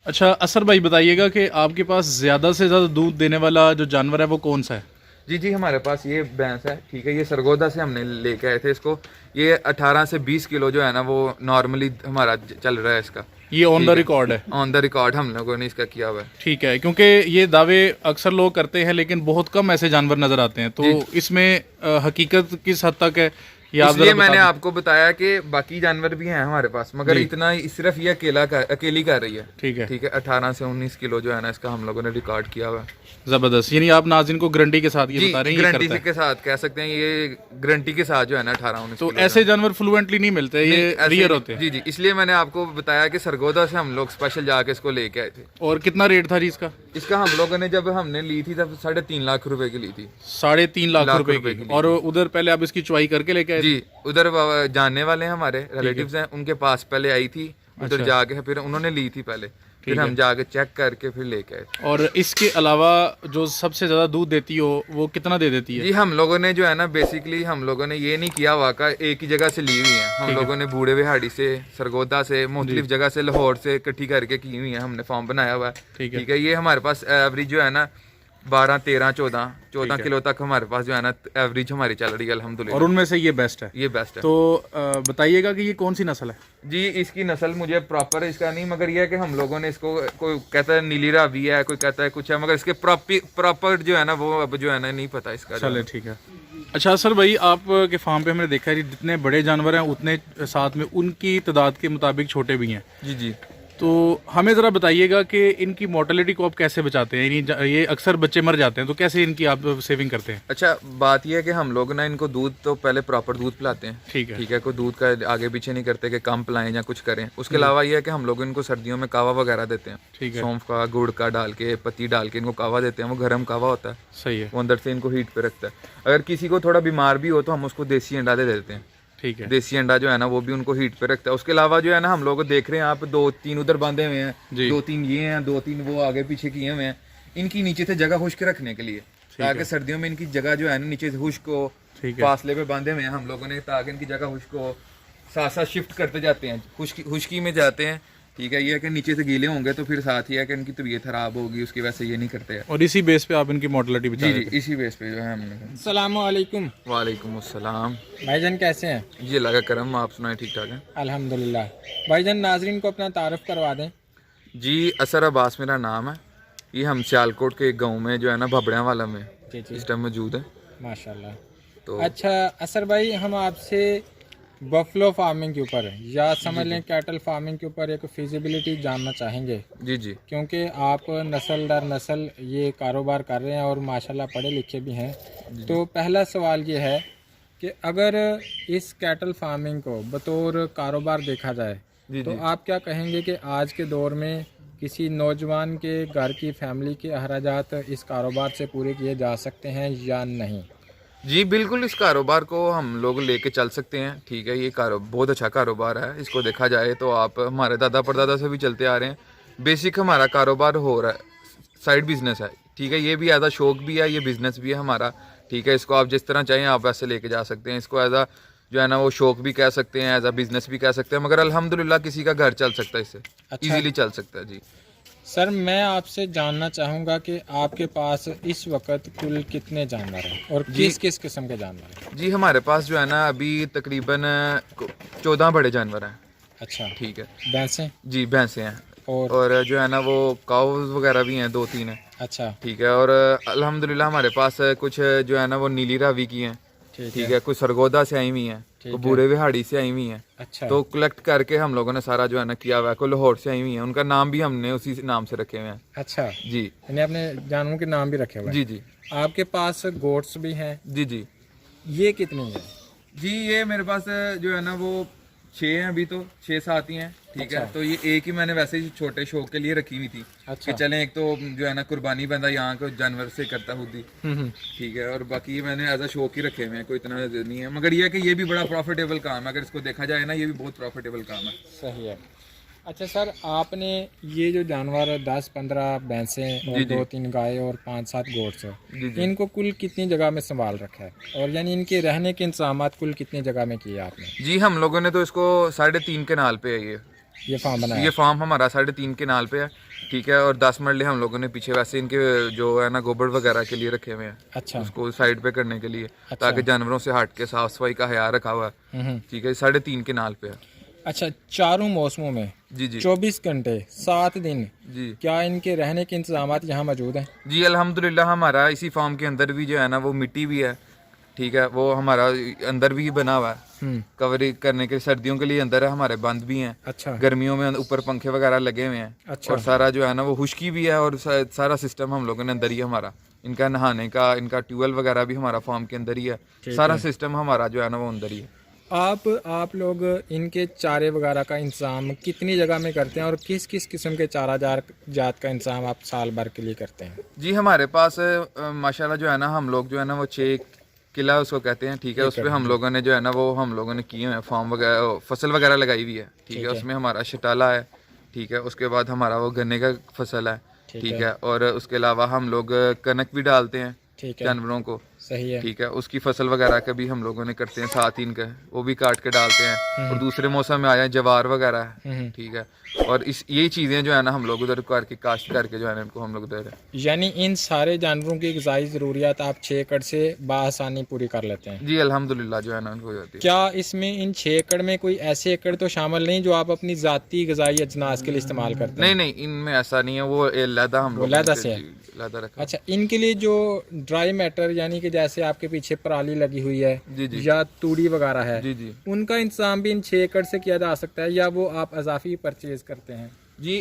अच्छा असर भाई, बताइएगा कि आपके पास ज़्यादा से ज़्यादा दूध देने वाला जो जानवर है वो कौन सा है? जी जी, हमारे पास ये भैंस है, ठीक है। ये सरगोदा से हमने लेके आए थे इसको। ये 18 से 20 किलो जो है ना वो नॉर्मली हमारा चल रहा है इसका। ये ऑन द ठीक है, रिकॉर्ड है? ऑन द रिकॉर्ड हम लोगों ने इसका किया हुआ है। ठीक है, क्योंकि ये दावे अक्सर लोग करते हैं लेकिन बहुत कम ऐसे जानवर नज़र आते हैं, तो जी, इसमें हकीकत किस हद तक है ये आप ज़रा इसलिए बता मैंने दें। आपको बताया कि बाकी जानवर भी हैं हमारे पास, मगर जी, इतना सिर्फ ये अकेली कर रही है। ठीक है। ठीक है, 18 से 19 किलो जो है ना इसका हम लोगों ने रिकॉर्ड किया हुआ है। ज़बरदस्त, यानी आप नाज़रीन को गारंटी के साथ ये जी, बता रहे हैं ये गारंटी करता है। के साथ कह सकते हैं, ये गारंटी के साथ जो है ना 18-19 तो किलो जो ऐसे है। जानवर फ्लुएंटली नहीं मिलते, नहीं, ये ऐसे रियर नहीं। होते हैं। जी जी, इसलिए मैंने आपको बताया कि सरगोदा से हम लोग स्पेशल जाके इसको लेके आए थे। और कितना रेट था जी इसका? इसका हम लोगों ने जब हमने ली थी तब 3.5 लाख रुपए की ली थी। 3.5 लाख लाख रुपए रुपए की, की ली और थी। उधर पहले आप इसकी चुवाई करके लेके आए थे? जी, उधर जानने वाले हैं हमारे रिलेटिव्स हैं, उनके पास पहले आई थी। उधर अच्छा। जाके फिर उन्होंने ली थी पहले, फिर ठीक हम है। जाके चेक करके फिर लेके आए। और इसके अलावा जो सबसे ज़्यादा दूध देती हो वो कितना दे देती है? जी, हम लोगों ने जो है ना बेसिकली हम लोगों ने ये नहीं किया वाका एक ही जगह से ली हुई है। हम ठीक है। लोगों ने बूढ़े विहाड़ी से, सरगोदा से, मुख्तलिफ जगह से, लाहौर से इकट्ठी करके की हुई है। हमने फॉर्म बनाया हुआ है। ठीक है। ठीक है, ये हमारे पास एवरेज जो है ना 12, 13, 14 है। किलो तक हमारे पास जो है ना एवरेज हमारी चल रही है और अल्हम्दुलिल्लाह। उनमें से ये बेस्ट है? ये बेस्ट है। तो बताइएगा कि ये कौन सी नस्ल है? जी, इसकी नस्ल मुझे प्रॉपर इसका नहीं, मगर ये है कि हम लोगों ने इसको, कोई कहता है नीली रावी है, कोई कहता है कुछ है, मगर इसके प्रॉपर जो है ना वो अब जो है ना नहीं पता इसका जो चले, है। ठीक है। अच्छा सर भाई, आप के फार्म पे हमने देखा है कि जितने बड़े जानवर हैं उतने साथ में उनकी तादाद के मुताबिक छोटे भी हैं। जी जी। तो हमें ज़रा बताइएगा कि इनकी मोर्टेलिटी को आप कैसे बचाते हैं? यानी ये अक्सर बच्चे मर जाते हैं, तो कैसे इनकी आप सेविंग करते हैं? अच्छा, बात यह है कि हम लोग ना इनको दूध तो पहले प्रॉपर दूध पिलाते हैं। ठीक है। ठीक है, कोई दूध का आगे पीछे नहीं करते कि कम पिलाएं या कुछ करें। उसके अलावा यह है कि हम लोग इनको सर्दियों में कावा वगैरह देते हैं। ठीक है। सौंफ का, गुड़ का डाल के, पत्ती डाल के इनको कावा देते हैं। वो गर्म कावा होता है, सही है। वो अंदर से इनको हीट पे रखता है। अगर किसी को थोड़ा बीमार भी हो तो हम उसको देसी अंडा दे देते हैं। ठीक है। देसी अंडा जो है ना वो भी उनको हीट पे रखता है। उसके अलावा जो है ना हम लोग देख रहे हैं, आप 2-3 उधर बांधे हुए हैं, जी। 2-3 ये हैं, 2-3 वो आगे पीछे किए हुए हैं। इनकी नीचे से जगह खुश्क रखने के लिए, ताकि सर्दियों में इनकी जगह जो है ना नीचे से खुश्क हो। ठीक है। फासले पे बांधे हुए हैं हम लोगों ने, ताकि इनकी जगह खुश्क हो। साथ साथ शिफ्ट करते जाते हैं, खुश्की में जाते हैं। ठीक है, ये है कि नीचे से गीले होंगे तो फिर साथ ही है कि इनकी तबीयत खराब होगी, उसकी वजह से ये नहीं करते हैं। और इसी बेस पे आप इनकी मोर्टेलिटी बचा जी रहे जी, थे? इसी बेस पे जो है हमने। अस्सलामुअलैकुम वालेकुम अस्सलाम। भाईजान, कैसे हैं? जी, अल्लाह का करम, आप सुनाए ठीक ठाक हैं? अल्हम्दुलिल्लाह। भाईजान, नाजरीन को अपना तारुफ करवा दें। जी, असर अब्बास मेरा नाम है। ये हम सियालकोट के एक गांव में जो है ना भबड़िया वाला में जी जी, इस टाइम मौजूद है। माशाल्लाह। तो अच्छा असर भाई, हम आपसे बफलो फार्मिंग के ऊपर या समझ लें कैटल फार्मिंग के ऊपर एक फिजिबिलिटी जानना चाहेंगे, जी जी क्योंकि आप नस्ल दर नस्ल ये कारोबार कर रहे हैं और माशाल्लाह पढ़े लिखे भी हैं। तो पहला सवाल ये है कि अगर इस कैटल फार्मिंग को बतौर कारोबार देखा जाए जी तो जी आप क्या कहेंगे कि आज के दौर में किसी नौजवान के घर की फैमिली के अखराजात इस कारोबार से पूरे किए जा सकते हैं या नहीं? जी, बिल्कुल इस कारोबार को हम लोग लेके चल सकते हैं। ठीक है, ये बहुत अच्छा कारोबार है। इसको देखा जाए तो आप हमारे दादा परदादा से भी चलते आ रहे हैं। बेसिक हमारा कारोबार हो रहा है, साइड बिजनेस है। ठीक है, ये भी एज अ शौक भी है, ये बिजनेस भी है हमारा। ठीक है, इसको आप जिस तरह चाहें आप वैसे लेके जा सकते हैं। इसको एज अ जो है ना वो शौक भी कह सकते हैं, एज अ बिजनेस भी कह सकते हैं, मगर अल्हम्दुलिल्लाह किसी का घर चल सकता है इससे। अच्छा। इजीली चल सकता है। जी सर, मैं आपसे जानना चाहूँगा कि आपके पास इस वक्त कुल कितने जानवर हैं और किस किस किस्म के जानवर हैं? जी, हमारे पास जो है ना अभी तकरीबन 14 बड़े जानवर हैं। अच्छा, ठीक है भैंसें जी, भैंसे हैं, और और जो है ना वो काउज वगैरह भी हैं, 2-3 हैं। अच्छा, ठीक है, और अल्हम्दुलिल्लाह हमारे पास कुछ जो है ना वो नीली रावी की हैं। ठीक है, कुछ सरगोदा से आई हुई हैं, कुछ बूढ़े विहाड़ी से आई हुई हैं। अच्छा, तो कलेक्ट करके हम लोगों ने सारा जो है ना किया हुआ है। कोई लाहौर से आई हुई हैं, उनका नाम भी हमने उसी नाम से रखे हुए हैं। अच्छा, जी यानी आपने जानवरों के नाम भी रखे हुए हैं। जी जी आपके पास गोट्स भी हैं, जी जी ये कितनी है? जी, ये मेरे पास जो है ना वो 6 हैं, अभी तो 6-7 ही हैं। ठीक है, तो ये एक ही मैंने वैसे ही छोटे शौक के लिए रखी हुई थी अच्छा। कि चलें, एक तो जो है ना कुर्बानी बंदा यहाँ को जानवर से करता खुद ही। ठीक है, और बाकी ये मैंने एज अ शौक ही रखे हुए हैं, कोई इतना नहीं है। मगर ये है कि ये भी बड़ा प्रॉफिटेबल काम है, अगर इसको देखा जाए ना ये भी बहुत प्रॉफिटेबल काम है। सही है। अच्छा सर, आपने ये जो जानवर 10-15 भैंसें और 2-3 गाय और 5-7 गोट्स जी जी इनको कुल कितनी जगह में संभाल रखा है, और यानी इनके रहने के इंतजाम कुल कितनी जगह में किए आपने? जी, हम लोगों ने तो इसको 3.5 कनाल पे है ये। ये फार्म बनाया? ये फार्म हमारा 3.5 केनाल पे है, ठीक है। और 10 मरले हम लोगों ने पीछे वैसे इनके जो है ना गोबर वगैरह के लिए रखे हुए हैं, अच्छा उसको साइड पे करने के लिए, ताकि जानवरों से हट के साफ सफाई का ख्याल रखा हुआ है, ठीक है। 3.5 केनाल पे है। अच्छा, चारों मौसमों में जी जी 24 घंटे 7 दिन जी क्या इनके रहने के इंतजाम यहाँ मौजूद हैं? जी अल्हम्दुलिल्लाह हमारा इसी फार्म के अंदर भी जो है ना वो मिट्टी भी है, ठीक है। वो हमारा अंदर भी बना हुआ है कवर करने के, सर्दियों के लिए अंदर है हमारे, बंद भी हैं। अच्छा गर्मियों में ऊपर पंखे वगैरह लगे हुए हैं। अच्छा। और सारा जो है ना वो खुश्की भी है, और सारा सिस्टम हम लोगों ने अंदर ही है हमारा। इनका नहाने का, इनका ट्यूबवेल वगैरह भी हमारा फार्म के अंदर ही है, सारा सिस्टम हमारा जो है ना वो अंदर ही है। आप लोग इनके चारे वगैरह का इंतज़ाम कितनी जगह में करते हैं और किस किस किस्म के चारा जात का इंतज़ाम आप साल भर के लिए करते हैं? जी हमारे पास माशाल्लाह जो है ना हम लोग जो है ना वो 6 किला उसको कहते हैं, ठीक है। उस पर हम लोगों ने जो है ना वो हम लोगों ने किए हैं फार्म वगैरह, फसल वगैरह लगाई हुई है, ठीक है। उसमें हमारा शटाला है, ठीक है। उसके बाद हमारा वो गन्ने का फसल है, ठीक है। और उसके अलावा हम लोग कनक भी डालते हैं, ठीक है, जानवरों को, सही है, ठीक है। उसकी फसल वगैरह का भी हम लोगों ने करते हैं, साथ ही इनका वो भी काट के डालते हैं। और दूसरे मौसम में आया जवार वगैरह है, ठीक है। और यही चीज़ें जो है ना हम लोग उधर करके काश्त करके जो है ना इनको हम लोग दे रहे हैं। यानी इन सारे जानवरों की ग़िज़ाई ज़रूरियात आप 6 एकड़ से बआसानी पूरी कर लेते हैं? जी अल्हम्दुलिल्लाह जो है ना उनको हो जाती है। क्या इसमें इन 6 एकड़ में कोई ऐसे एकड़ तो शामिल नहीं जो आप अपनी ज़ाती ग़िज़ाई अजनास के लिए इस्तेमाल करते हैं? नहीं, इनमें ऐसा नहीं है, वो लहदा हम लोग लहदा से है? लहदा रखा। अच्छा, इनके लिए जो ड्राई मैटर यानी कि जैसे आपके पीछे पराली लगी हुई है जी जी या तूड़ी वगैरह है, जी जी उनका इंतजाम भी इन 6 एकड़ से किया जा सकता है या वो आप अजाफी परचेज करते हैं? जी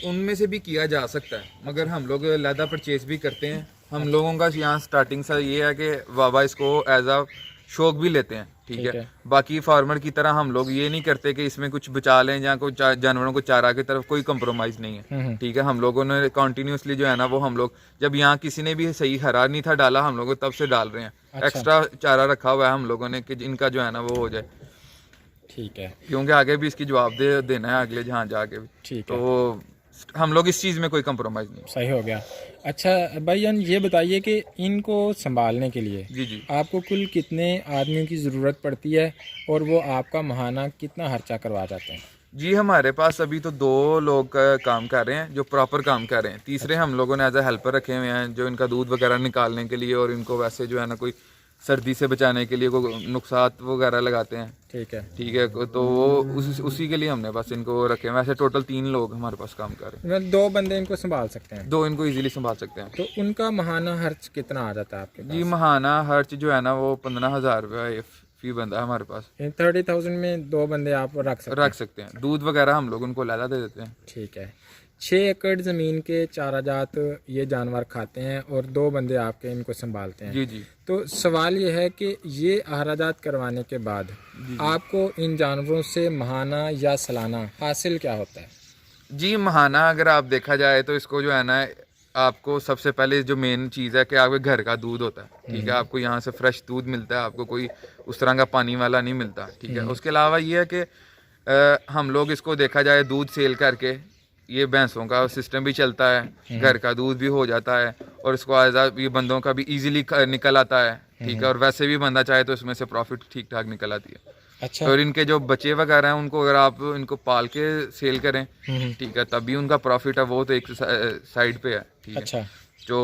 उनमें से भी किया जा सकता है, मगर हम लोग लहदा परचेज भी करते हैं। हम लोगों का यहाँ स्टार्टिंग से ये है कि बाबा इसको एज अ शौक भी लेते हैं, ठीक है। बाकी फार्मर की तरह हम लोग ये नहीं करते कि इसमें कुछ बचा लें या कुछ जानवरों को चारा की तरफ कोई कंप्रोमाइज़ नहीं है, ठीक है। हम लोगों ने कंटिन्यूसली जो है ना वो हम लोग जब यहाँ किसी ने भी सही हरा नहीं था डाला, हम लोग तब से डाल रहे हैं। एक्स्ट्रा चारा रखा हुआ है हम लोगों ने कि इनका जो है ना वो हो जाए, ठीक है, क्योंकि आगे भी इसकी जवाब देना है अगले जहाँ जाके भी, ठीक है। तो हम लोग इस चीज़ में कोई कंप्रोमाइज़ नहीं। सही हो गया। अच्छा भाईजान, ये बताइए कि इनको संभालने के लिए जी जी आपको कुल कितने आदमियों की ज़रूरत पड़ती है और वो आपका माहाना कितना खर्चा करवा जाते हैं? जी हमारे पास अभी तो 2 लोग काम कर रहे हैं जो प्रॉपर काम कर रहे हैं। तीसरे हम लोगों ने एज ए हेल्पर रखे हुए हैं जो इनका दूध वगैरह निकालने के लिए और इनको वैसे जो है ना कोई सर्दी से बचाने के लिए कोई नुकसात वगैरह लगाते हैं, ठीक है, ठीक है। तो वो उसी के लिए हमने बस इनको रखे हैं। वैसे टोटल 3 लोग हमारे पास काम कर रहे हैं। 2 बंदे इनको संभाल सकते हैं? 2 इनको इजीली संभाल सकते हैं। तो उनका माहाना खर्च कितना आ जाता है आपके पास? जी माहाना खर्च जो है ना वो 15,000 रुपये फी बंदा है हमारे पास। 30,000 में 2 बंदे आप रख सकते हैं? दूध वगैरह हम लोग उनको लहदा दे देते हैं। ठीक है। 6 एकड़ ज़मीन के चारा जात ये जानवर खाते हैं और 2 बंदे आपके इनको संभालते हैं। जी जी तो सवाल ये है कि ये आहराजात करवाने के बाद आपको इन जानवरों से माहाना या सालाना हासिल क्या होता है? जी माहाना अगर आप देखा जाए तो इसको जो है ना आपको सबसे पहले जो मेन चीज़ है कि आपके घर का दूध होता है, ठीक है। आपको यहाँ से फ्रेश दूध मिलता है, आपको कोई उस तरह का पानी वाला नहीं मिलता, ठीक है। उसके अलावा ये है कि हम लोग इसको देखा जाए दूध सेल करके ये भैंसों का सिस्टम भी चलता है, घर का दूध भी हो जाता है और इसको ये बंदों का भी इजीली निकल आता है, ठीक है। और वैसे भी बंदा चाहे तो इसमें से प्रॉफिट ठीक ठाक निकल आती है। अच्छा। और इनके जो बच्चे वगैरह हैं उनको अगर आप इनको पाल के सेल करें, ठीक है, तब भी उनका प्रॉफिट है, वो तो एक साइड पे है, ठीक है। अच्छा। जो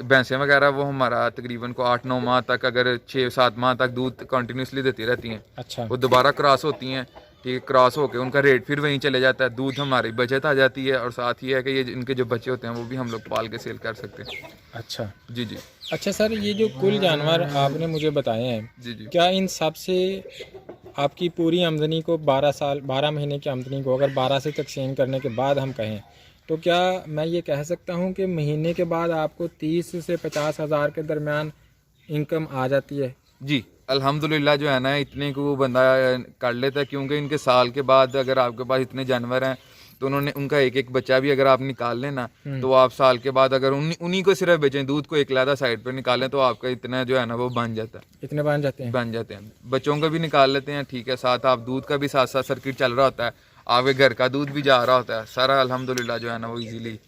भैंसें वगैरह वो हमारा तकरीबन को 8-9 माह तक, अगर 6-7 माह तक दूध कंटिन्यूसली देती रहती हैं। अच्छा। वो दोबारा क्रॉस होती हैं, ठीक है। क्रॉस होके उनका रेट फिर वहीं चले जाता है, दूध हमारी बचत आ जाती है और साथ ही है कि ये इनके जो बच्चे होते हैं वो भी हम लोग पाल के सेल कर सकते हैं। अच्छा जी जी अच्छा सर, ये जो कुल जानवर आपने मुझे बताए हैं, जी जी क्या इन सब से आपकी पूरी आमदनी को 12 महीने की आमदनी को अगर 12 से तकसीम करने के बाद हम कहें तो क्या मैं ये कह सकता हूँ कि महीने के बाद आपको 30 से 50 हज़ार के दरमियान इनकम आ जाती है? जी अल्हम्दुलिल्लाह जो है ना इतने को वो बंदा कर लेता है, क्योंकि इनके साल के बाद अगर आपके पास इतने जानवर हैं तो उन्होंने उनका एक एक बच्चा भी अगर आप निकाल लें ना तो आप साल के बाद अगर उन्हीं को सिर्फ बेचें, दूध को एक लादा साइड पर निकालें तो आपका इतना जो है ना वो बन जाता है। इतने बन जाते हैं? बन जाते हैं, बच्चों का भी निकाल लेते हैं, ठीक है। साथ आप दूध का भी साथ साथ सर्किट चल रहा होता है, आपके घर का दूध भी जा रहा होता है, सारा अल्हम्दुलिल्लाह जो है ना वो इजीली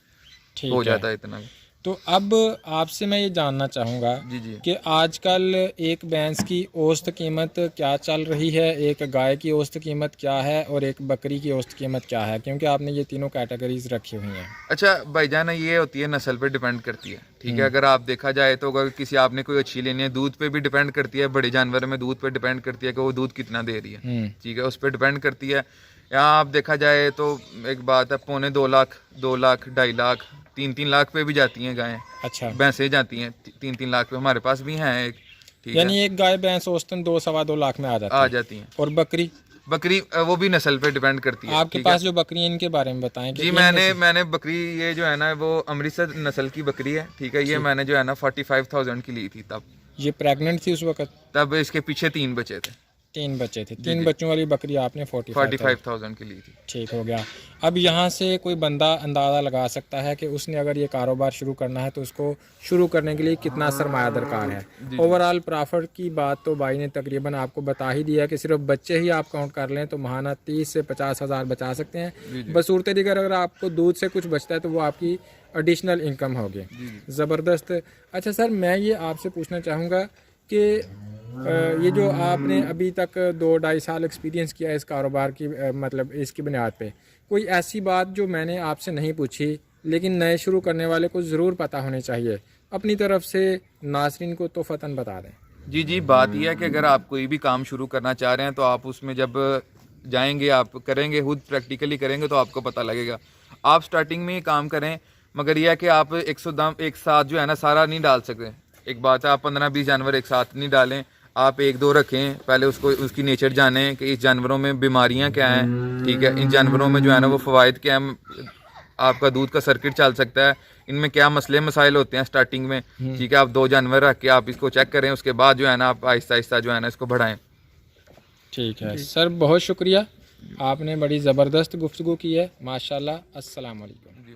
हो जाता है इतना। तो अब आपसे मैं ये जानना चाहूँगा जी जी कि आजकल एक भैंस की औसत कीमत क्या चल रही है, एक गाय की औसत कीमत क्या है और एक बकरी की औसत कीमत क्या है, क्योंकि आपने ये तीनों कैटेगरीज रखी हुई हैं। अच्छा भाईजान, ये होती है नस्ल पे डिपेंड करती है, ठीक है। अगर आप देखा जाए तो अगर किसी आपने कोई अच्छी लेनी है, दूध पे भी डिपेंड करती है, बड़े जानवर में दूध पे डिपेंड करती है कि वो दूध कितना दे रही है, ठीक है, उस पर डिपेंड करती है। यहाँ आप देखा जाए तो एक बात है, 2.25 लाख, 2 लाख, 2.5 लाख, 3-3 लाख पे भी जाती हैं गायें, अच्छा, भैंसें जाती हैं 3-3 लाख पे, हमारे पास भी हैं एक, ठीक है, यानी एक गाय भैंस औसतन 2-2.25 लाख में आ जाती आ है। जाती हैं। और बकरी बकरी वो भी नस्ल पे डिपेंड करती है। आपके ठीक है? पास जो बकरी है इनके बारे में बताएं कि जी, मैंने बकरी, ये जो है ना वो अमृतसर नस्ल की बकरी है, ठीक है, ये मैंने जो है ना 45,000 की ली थी तब ये प्रेग्नेंट थी उस वक्त? तब इसके पीछे 3 बचे थे, 3 बच्चे थे, 3 बच्चों वाली बकरी आपने 45,000 की ली थी। ठीक हो गया। अब यहाँ से कोई बंदा अंदाज़ा लगा सकता है कि उसने अगर ये कारोबार शुरू करना है तो उसको शुरू करने के लिए कितना सरमाया दरकार है। ओवरऑल प्रॉफिट की बात तो भाई ने तकरीबन आपको बता ही दिया कि सिर्फ बच्चे ही आप काउंट कर लें तो महाना 30 से 50 हज़ार बचा सकते हैं। बसूरत दिगर अगर आपको दूध से कुछ बचता है तो वो आपकी एडिशनल इनकम होगी। ज़बरदस्त। अच्छा सर, मैं ये आपसे पूछना चाहूँगा कि ये जो आपने अभी तक 2-2.5 साल एक्सपीरियंस किया है इस कारोबार की, मतलब इसकी बुनियाद पे कोई ऐसी बात जो मैंने आपसे नहीं पूछी लेकिन नए शुरू करने वाले को ज़रूर पता होनी चाहिए, अपनी तरफ से नाज़रीन को तो फ़तन बता दें। जी जी, बात यह है कि अगर आप कोई भी काम शुरू करना चाह रहे हैं तो आप उसमें जब जाएंगे, आप करेंगे, खुद प्रैक्टिकली करेंगे तो आपको पता लगेगा। आप स्टार्टिंग में ही काम करें, मगर यह है कि आप एक साथ जो है ना सारा नहीं डाल सकते। एक बात है, आप 15-20 जानवर एक साथ नहीं डालें, आप 1-2 रखें, पहले उसकी नेचर जानें कि इस जानवरों में बीमारियां क्या हैं, ठीक है, इन जानवरों में जो है ना वो फ़वाइद क्या हैं, आपका दूध का सर्किट चल सकता है, इनमें क्या मसले मसाइल होते हैं स्टार्टिंग में, ठीक है। आप 2 जानवर रख के आप इसको चेक करें, उसके बाद जो है ना आप आहिस्ता आहिस्ता जो है ना इसको बढ़ाएं। ठीक है सर, बहुत शुक्रिया, आपने बड़ी ज़बरदस्त गुफ्तगू की है, माशाल्लाह। अस्सलाम वालेकुम। जी।